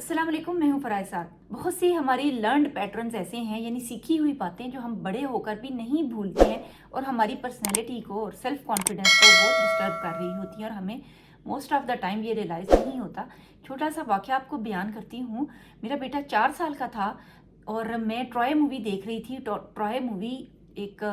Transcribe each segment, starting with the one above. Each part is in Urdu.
السلام علیکم، میں ہوں فرائض صاحب۔ بہت سی ہماری لرنڈ پیٹرنز ایسے ہیں، یعنی سیکھی ہوئی باتیں جو ہم بڑے ہو کر بھی نہیں بھولتے ہیں اور ہماری پرسنالٹی کو اور سیلف کانفیڈنس کو بہت ڈسٹرب کر رہی ہوتی ہیں اور ہمیں موسٹ آف دا ٹائم یہ ریئلائز نہیں ہوتا۔ چھوٹا سا واقعہ آپ کو بیان کرتی ہوں۔ میرا بیٹا 4 سال کا تھا اور میں ٹرائے مووی دیکھ رہی تھی۔ ٹرائے مووی ایک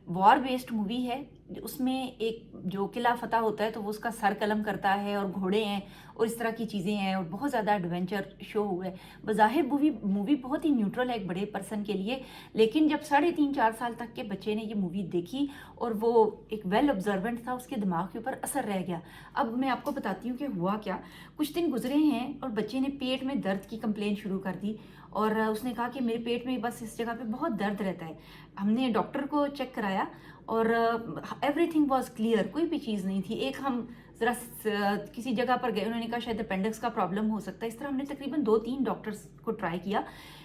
وار بیسڈ مووی ہے۔ اس میں ایک جو قلعہ فتح ہوتا ہے تو وہ اس کا سر قلم کرتا ہے اور گھوڑے ہیں اور اس طرح کی چیزیں ہیں اور بہت زیادہ ایڈونچر شو ہوئے۔ بظاہر مووی بہت ہی نیوٹرل ہے ایک بڑے پرسن کے لیے، لیکن جب 3.5-4 سال تک کے بچے نے یہ مووی دیکھی اور وہ ایک ویل آبزروینٹ تھا، اس کے دماغ کے اوپر اثر رہ گیا۔ اب میں آپ کو بتاتی ہوں کہ ہوا کیا۔ کچھ دن گزرے ہیں اور بچے نے پیٹ میں درد کی کمپلین شروع کر دی اور اس نے کہا کہ میرے پیٹ میں بس اس جگہ پہ بہت درد رہتا ہے۔ ہم نے ڈاکٹر کو چیک کرایا اور ایوری تھنگ واز کلیئر، کوئی بھی چیز نہیں تھی۔ ایک ہم ذرا کسی جگہ پر گئے، انہوں نے کہا شاید اپینڈکس کا پرابلم ہو سکتا ہے۔ اس طرح ہم نے تقریباً 2-3 ڈاکٹرز کو ٹرائی کیا۔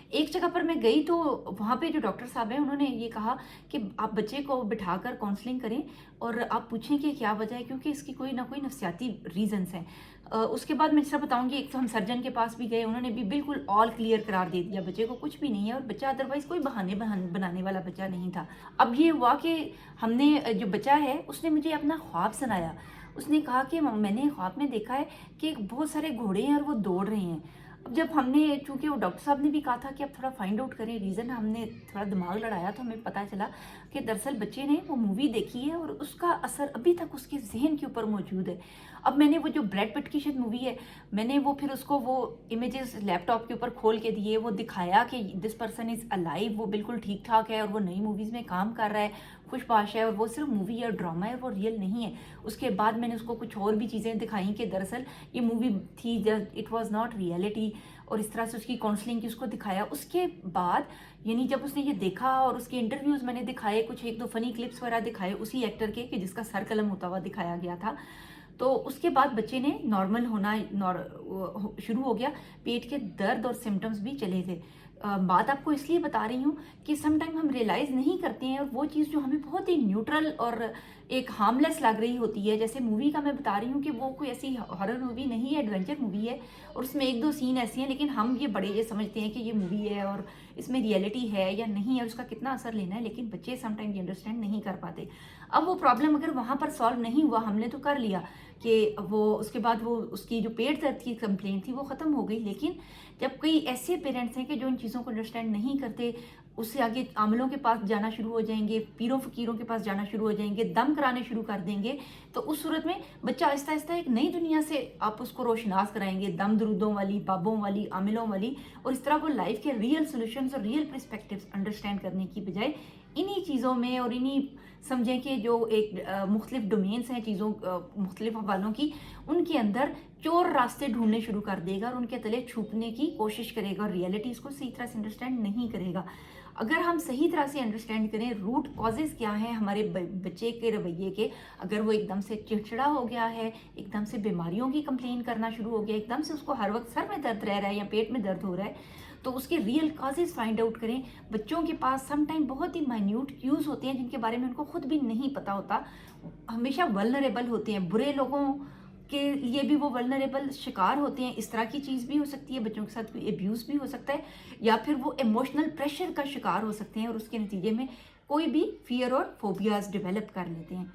ایک جگہ پر میں گئی تو وہاں پہ جو ڈاکٹر صاحب ہیں انہوں نے یہ کہا کہ آپ بچے کو بٹھا کر کاؤنسلنگ کریں اور آپ پوچھیں کہ کیا وجہ ہے، کیونکہ اس کی کوئی نہ کوئی نفسیاتی ریزنس ہیں۔ اس کے بعد میں جیسا بتاؤں گی، ایک تو ہم سرجن کے پاس بھی گئے، انہوں نے بھی بالکل آل کلیئر قرار دے دیا، بچے کو کچھ بھی نہیں ہے اور بچہ ادروائز کوئی بہانے بنانے والا بچہ نہیں تھا۔ اب یہ ہوا کہ ہم نے جو بچہ ہے اس نے مجھے اپنا خواب سنایا۔ اس نے کہا کہ میں نے خواب میں دیکھا ہے کہ بہت سارے گھوڑے ہیں اور وہ دوڑ رہے ہیں۔ اب جب ہم نے، چونکہ وہ ڈاکٹر صاحب نے بھی کہا تھا کہ اب تھوڑا فائنڈ آؤٹ کریں ریزن، ہم نے تھوڑا دماغ لڑایا تو ہمیں پتہ چلا کہ دراصل بچے نے وہ مووی دیکھی ہے اور اس کا اثر ابھی تک اس کے ذہن کے اوپر موجود ہے۔ اب میں نے وہ جو بریڈ پٹ کی شاید مووی ہے، میں نے وہ پھر اس کو وہ امیجز لیپ ٹاپ کے اوپر کھول کے دیے، وہ دکھایا کہ دس پرسن از الائیو، وہ بالکل ٹھیک ٹھاک ہے اور وہ نئی موویز میں کام کر رہا ہے، خوش باش ہے اور وہ صرف مووی ہے اور ڈرامہ ہے، وہ ریئل نہیں ہے۔ اس کے بعد میں نے اس کو کچھ اور بھی چیزیں دکھائیں کہ دراصل یہ مووی تھی، اٹ واز ناٹ ریئلٹی، اور اس طرح سے اس کی کاؤنسلنگ کی، اس کو دکھایا۔ اس کے بعد یعنی جب اس نے یہ دیکھا اور اس کے انٹرویوز میں نے دکھائے، کچھ 1-2 فنی کلپس وغیرہ دکھائے اسی ایکٹر کے کہ جس کا سر قلم ہوتا ہوا دکھایا گیا تھا، تو اس کے بعد بچے نے نارمل ہونا شروع ہو گیا، پیٹ کے درد اور سمٹمز بھی چلے گئے۔ بات آپ کو اس لیے بتا رہی ہوں کہ سم ٹائم ہم ریئلائز نہیں کرتے ہیں اور وہ چیز جو ہمیں بہت ہی نیوٹرل اور ایک ہارملیس لگ رہی ہوتی ہے، جیسے مووی کا میں بتا رہی ہوں کہ وہ کوئی ایسی ہارر مووی نہیں ہے، ایڈونچر مووی ہے اور اس میں 1-2 سین ایسی ہیں، لیکن ہم یہ بڑے یہ سمجھتے ہیں کہ یہ مووی ہے اور اس میں ریئلٹی ہے یا نہیں ہے اور اس کا کتنا اثر لینا ہے، لیکن بچے سم ٹائم یہ انڈرسٹینڈ نہیں کر پاتے۔ اب وہ پرابلم اگر وہاں پر سالو نہیں ہوا، ہم نے تو کر لیا کہ وہ اس کے بعد وہ اس کی جو پیٹ درد کی کمپلین تھی وہ ختم ہو گئی، لیکن جب کئی ایسے پیرنٹس ہیں کہ جو ان چیزوں کو انڈرسٹینڈ نہیں کرتے، اس سے آگے عاملوں کے پاس جانا شروع ہو جائیں گے، پیروں فقیروں کے پاس جانا شروع ہو جائیں گے، دم کرانے شروع کر دیں گے، تو اس صورت میں بچہ آہستہ آہستہ ایک نئی دنیا سے آپ اس کو روشناس کرائیں گے، دم درودوں والی، بابوں والی، عاملوں والی، اور اس طرح وہ لائف کے ریئل سولوشنز اور ریئل پرسپیکٹیوز انڈرسٹینڈ کرنے کی بجائے انہی چیزوں میں اور انہی سمجھیں کہ جو ایک مختلف ڈومینس ہیں چیزوں مختلف حوالوں کی، ان کے اندر چور راستے ڈھونڈنے شروع کر دے گا اور ان کے تلے چھپنے کی کوشش کرے گا اور ریئلٹیز کو صحیح طرح سے انڈرسٹینڈ نہیں کرے گا۔ اگر ہم صحیح طرح سے انڈرسٹینڈ کریں روٹ کازز کیا ہیں ہمارے بچے کے رویے کے، اگر وہ ایک دم سے چڑچڑا ہو گیا ہے، ایک دم سے بیماریوں کی کمپلین کرنا شروع ہو گیا، ایک دم سے اس کو ہر وقت سر میں درد رہ رہا ہے یا پیٹ میں درد ہو رہا ہے، تو اس کے ریئل کازز فائنڈ آؤٹ کریں۔ بچوں کے پاس سم ٹائم بہت ہی مائنیوٹ کیوز ہوتے ہیں جن کے بارے میں ان کو خود بھی نہیں پتا ہوتا، ہمیشہ ولنریبل ہوتے ہیں، برے لوگوں کے لیے بھی وہ ولنریبل شکار ہوتے ہیں۔ اس طرح کی چیز بھی ہو سکتی ہے، بچوں کے ساتھ کوئی ایبیوز بھی ہو سکتا ہے، یا پھر وہ ایموشنل پریشر کا شکار ہو سکتے ہیں اور اس کے نتیجے میں کوئی بھی فیئر اور فوبیاز ڈیولپ کر لیتے ہیں۔